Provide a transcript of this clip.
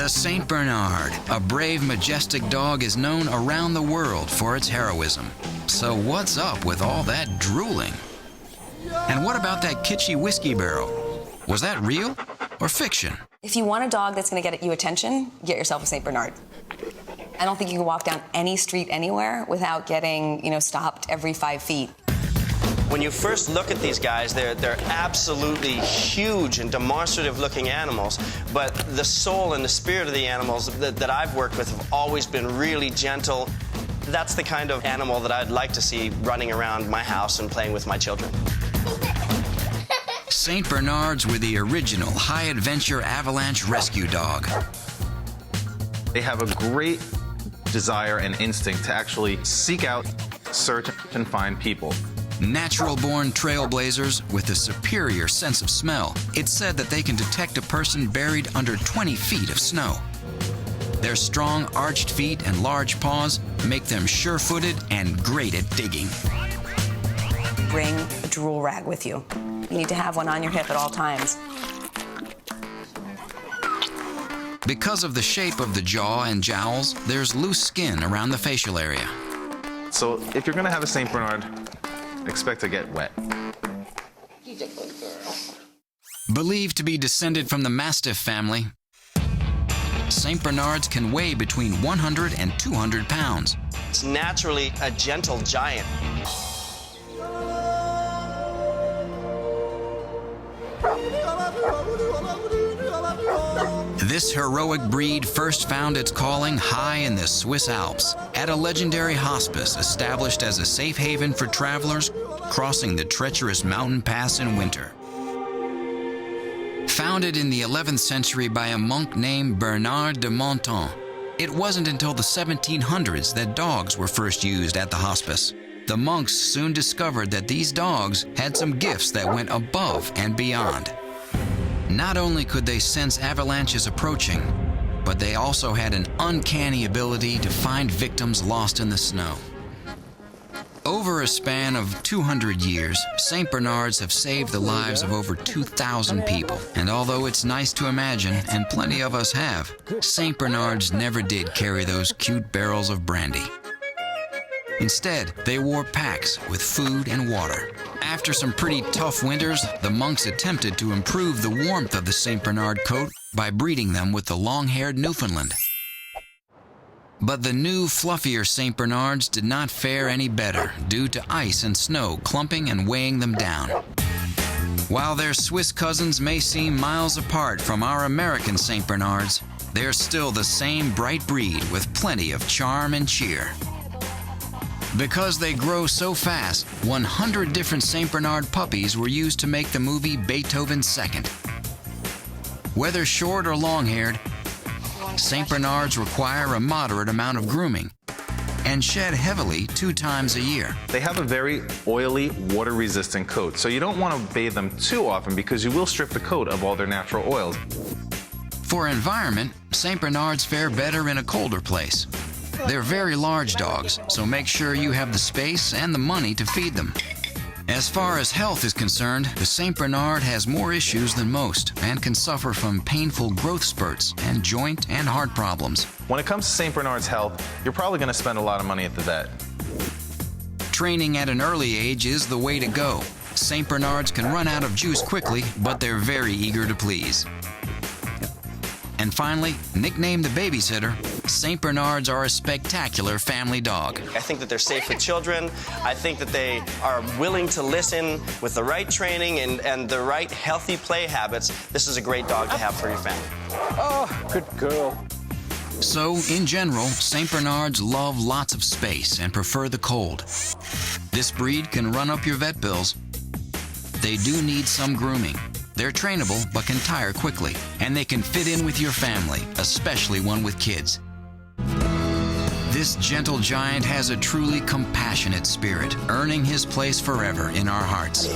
The Saint Bernard, a brave, majestic dog, is known around the world for its heroism. So what's up with all that drooling? And what about that kitschy whiskey barrel? Was that real or fiction? If you want a dog that's going to get you attention, get yourself a Saint Bernard. I don't think you can walk down any street anywhere without getting, stopped every 5 feet. When you first look at these guys, they're absolutely huge and demonstrative-looking animals, but the soul and the spirit of the animals that I've worked with have always been really gentle. That's the kind of animal that I'd like to see running around my house and playing with my children. Saint Bernards were the original high-adventure avalanche rescue dog. They have a great desire and instinct to actually seek out, search, and find people. Natural-born trailblazers with a superior sense of smell. It's said that they can detect a person buried under 20 feet of snow. Their strong, arched feet and large paws make them sure-footed and great at digging. Bring a drool rag with you. You need to have one on your hip at all times. Because of the shape of the jaw and jowls, there's loose skin around the facial area. So if you're going to have a Saint Bernard, expect to get wet. She's a good girl. Believed to be descended from the Mastiff family, Saint Bernards can weigh between 100 and 200 pounds. It's naturally a gentle giant. This heroic breed first found its calling high in the Swiss Alps, at a legendary hospice established as a safe haven for travelers crossing the treacherous mountain pass in winter. Founded in the 11th century by a monk named Bernard de Menthon, it wasn't until the 1700s that dogs were first used at the hospice. The monks soon discovered that these dogs had some gifts that went above and beyond. Not only could they sense avalanches approaching, but they also had an uncanny ability to find victims lost in the snow. Over a span of 200 years, Saint Bernards have saved the lives of over 2,000 people. And although it's nice to imagine, and plenty of us have, Saint Bernards never did carry those cute barrels of brandy. Instead, they wore packs with food and water. After some pretty tough winters, the monks attempted to improve the warmth of the Saint Bernard coat by breeding them with the long-haired Newfoundland. But the new, fluffier Saint Bernards did not fare any better due to ice and snow clumping and weighing them down. While their Swiss cousins may seem miles apart from our American Saint Bernards, they're still the same bright breed with plenty of charm and cheer. Because they grow so fast, 100 different Saint Bernard puppies were used to make the movie Beethoven's Second. Whether short or long-haired, Saint Bernards require a moderate amount of grooming and shed heavily 2 times a year. They have a very oily, water-resistant coat, so you don't want to bathe them too often because you will strip the coat of all their natural oils. For environment, Saint Bernards fare better in a colder place. They're very large dogs, so make sure you have the space and the money to feed them. As far as health is concerned, the Saint Bernard has more issues than most and can suffer from painful growth spurts and joint and heart problems. When it comes to Saint Bernard's health, you're probably going to spend a lot of money at the vet. Training at an early age is the way to go. Saint Bernards can run out of juice quickly, but they're very eager to please. And finally, nicknamed the babysitter, Saint Bernards are a spectacular family dog. I think that they're safe with children. I think that they are willing to listen with the right training and the right healthy play habits. This is a great dog to have for your family. Oh, good girl. So, in general, Saint Bernards love lots of space and prefer the cold. This breed can run up your vet bills. They do need some grooming. They're trainable, but can tire quickly, and they can fit in with your family, especially one with kids. This gentle giant has a truly compassionate spirit, earning his place forever in our hearts.